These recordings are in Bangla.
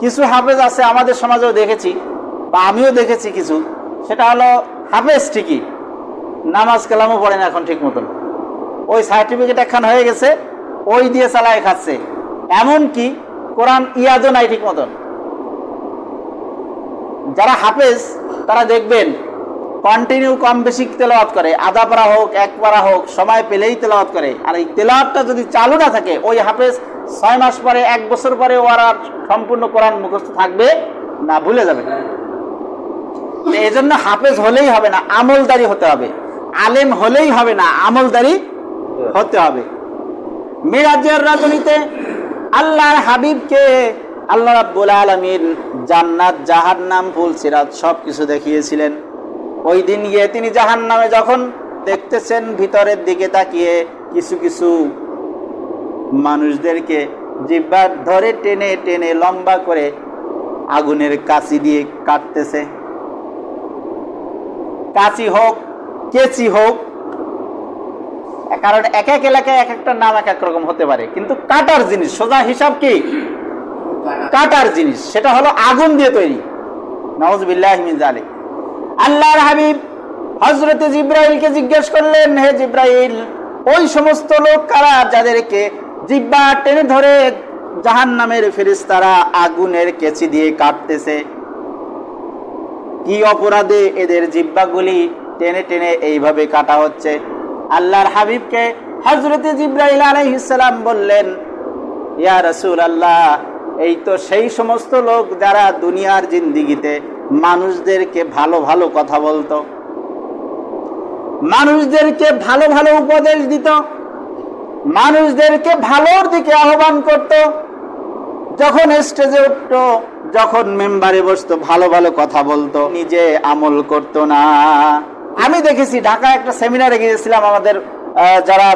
কিছু হাফেজ আছে আমাদের সমাজেও দেখেছি, বা আমিও দেখেছি কিছু, সেটা হলো হাফেজ ঠিকই, নামাজ কালামও পড়ে না এখন ঠিক মতন, ওই সার্টিফিকেট একখান হয়ে গেছে, ওই দিয়ে চালায় খাচ্ছে। এমনকি কোরআন ইয়াদও নাই ঠিক মতন। যারা হাফেজ তারা দেখবেন কন্টিনিউ কম বেশি তেলাওয়াত করে, আধা পারা হোক, এক পারা হোক, সময় পেলেই তেলাওয়াত করে। আর এই তেলাওয়াতটা যদি চালু না থাকে, ওই হাফেজ 6 মাস পরে, 1 বছর পরে ওর আর সম্পূর্ণ কোরআন মুখস্থ থাকবে না, ভুলে যাবে। এই জন্য হাফেজ হলেই হবে না, আমলদারি হতে হবে। আলেম হলেই হবে না, আমলদারি হতে হবে। মিরাজের রাজনীতিতে আল্লাহর হাবিবকে আল্লাহ রাব্বুল আলামিন জান্নাত, জাহান্নাম, ফুল সিরাত সবকিছু দেখিয়েছিলেন। ওই দিন গিয়ে তিনি জাহান্নামে যখন দেখতেছেন, ভিতরের দিকে তাকিয়ে কিছু কিছু মানুষদেরকে জিহ্বা ধরে টেনে টেনে লম্বা করে আগুনের কাঁচি দিয়ে কাটতেছে। কাঁচি হোক, কেচি হোক, কারণ এক এক এলাকায় এক একটা নাম এক এক রকম হতে পারে, কিন্তু কাটার জিনিস, সোজা হিসাব কি কাটার জিনিস, সেটা হলো আগুন দিয়ে তৈরি। নাউযুবিল্লাহি মিন যালিক। আল্লাহর হাবিব হযরতে জিবরাইলকে জিজ্ঞেস করলেন, হে জিবরাইল, ওই সমস্ত লোক কারা যাদেরকে জিহ্বা টেনে ধরে জাহান্নামের ফেরেশতারা আগুনের কেচি দিয়ে কাটতেছে? কি অপরাধে এদের জিহ্বাগুলি টেনে টেনে এইভাবে কাটা হচ্ছে? আল্লাহর হাবিবকে হযরতে জিবরাইল আলাইহিস সালাম বললেন, ইয়া রাসূলুল্লাহ, এই তো সেই সমস্ত লোক যারা দুনিয়ার জিন্দেগিতে মানুষদেরকে ভালো ভালো কথা বলতো, মানুষদেরকে ভালো ভালো উপদেশ দিত, মানুষদেরকে ভালোর দিকে আহ্বান করত, যখন স্টেজে উঠতো, যখন মেম্বারে বসতো, ভালো ভালো কথা বলতো, নিজে আমল করত না। আমি দেখেছি ঢাকায় একটা সেমিনারে গিয়েছিলাম, আমাদের যারা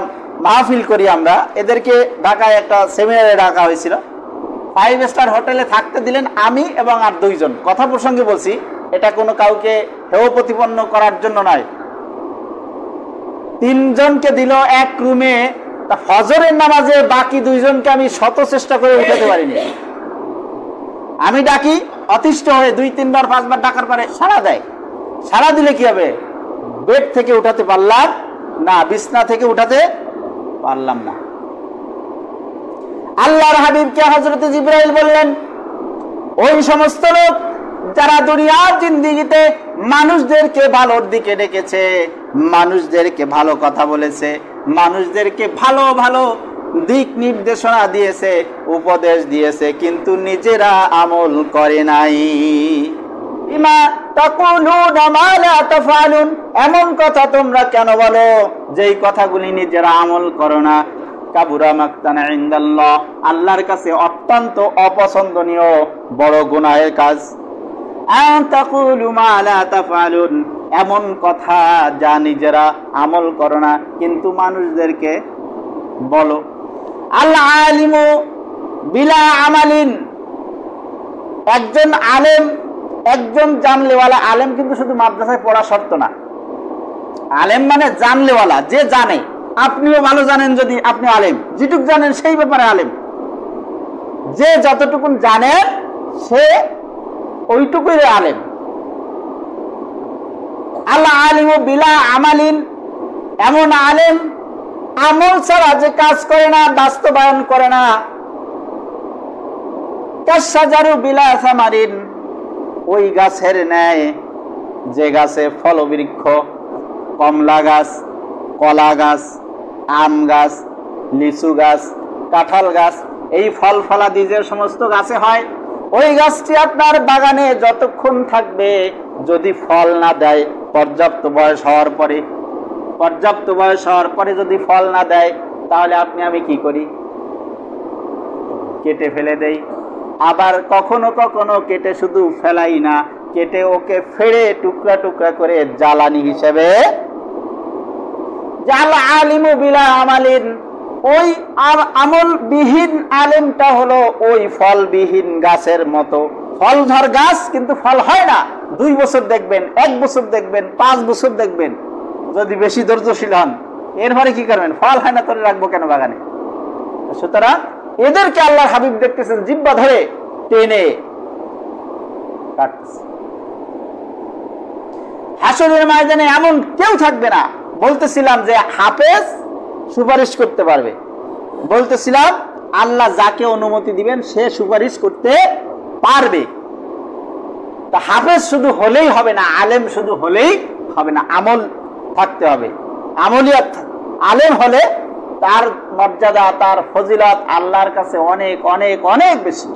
মাহফিল করি আমরা, এদেরকে ঢাকায় একটা সেমিনারে ডাকা হয়েছিল। 5 স্টার হোটেলে থাকতে দিলেন, আমি এবং আর 2 জন। কথা প্রসঙ্গে বলছি, এটা কোনো কাউকে হেয় প্রতিপন্ন করার জন্য নয়। 3 জনকে দিল এক রুমে, ফজরের নামাজে বাকি 2 জনকে আমি শত চেষ্টা করে উঠাতে পারিনি। আমি ডাকি, অতিষ্ঠ হয়ে 2-3 বার 5 বার ডাকার পরে সাড়া দেয়। সাড়া দিলে কি হবে? বেড থেকে উঠাতে পারলাম না, বিছনা থেকে উঠাতে পারলাম না। আল্লাহর হাবিবকে হযরত জিবরাইল বললেন, ওই সমস্ত লোক যারা দুনিয়ার জিন্দেগিতে মানুষদেরকে ভালোর দিকে ডেকেছে, মানুষদেরকে ভালো কথা বলেছে, মানুষদেরকে ভালো ভালো দিক নির্দেশনা দিয়েছে, উপদেশ দিয়েছে, কিন্তু নিজেরা আমল করে নাই। ইমা তাকুলুনা মা লা তাফআলুন, এমন কথা তোমরা কেন বলো যেই কথাগুলি নিজেরা আমল করো না? কাবুরা মাকতান ইনদাল্লাহ, আল্লাহর কাছে অত্যন্ত অপছন্দনীয় বড় গুনাহের কাজ। আন তাকুলু মা লা তাফআলুন, এমন কথা যা নিজেরা আমল করো না কিন্তু মানুষদেরকে বলো। আল আলিমু বিলা আমালিন, একজন আলেম, একজন জানলেওয়ালা আলেম, কিন্তু শুধু মাদ্রাসায় পড়া শর্ত না। আলেম মানে জানলেওয়ালা, যে জানে। আপনিও ভালো জানেন, যদি আপনি আলেম, যেটুক জানেন সেই ব্যাপারে আলেম। যে যতটুকু জানে সে ওইটুকুই আলেম। আল্লাহ আলিমু বিলা আমালিন, এমন আলেম আমল ছাড়া যে কাজ করে না, বাস্তবায়ন করে না। কাশাজারু বিলা সামারিন, ওই গাছের ন্যায় যে গাছে ফলবৃক্ষ, কমলা গাছ, কলা গাছ, আম গাছ, লিচু গাছ, কাঁঠাল গাছ, এই ফল ফলাদি যে সমস্ত গাছে হয়, ওই গাছটি আপনার বাগানে যতক্ষণ থাকবে, যদি ফল না দেয়, পর্যাপ্ত বয়স হওয়ার পরে যদি ফল না দেয়, তাহলে আমি কি করি? কেটে ফেলে দেই। আবার কখনো কখনো কেটে শুধু ফেলাই না, কেটে ওকে ফেড়ে টুকরা টুকরা করে জ্বালানি হিসেবে। জাল আলিমু বিলা আমালিন, ওই আমলবিহীন আলেমটা হলো ওই ফলবিহীন গাছের মতো। ফলধর গাছ কিন্তু ফল হয় না। 2 বছর দেখবেন, 1 বছর দেখবেন, 5 বছর দেখবেন, যদি বেশি ধৈর্যশীল হন। এরপরে কি করবেন? ফল হয় না, তোরে রাখবো কেন বাগানে? সুতরাং এদেরকে আল্লাহর হাবিব দেখতেছেন জিহ্বা ধরে টেনে কাটতেছে। হাসরের ময়দানে এমন কেউ থাকবে না। বলতেছিলাম যে হাফেজ সুপারিশ করতে পারবে, বলতেছিলাম আল্লাহ যাকে অনুমতি দিবেন সে সুপারিশ করতে পারবে। তা হাফেজ শুধু হলেই হবে না, আলেম শুধু হলেই হবে না, আমল থাকতে হবে। আমলিয়াত আলেম হলে তার মর্যাদা, তার ফজিলত আল্লাহর কাছে অনেক অনেক অনেক বেশি।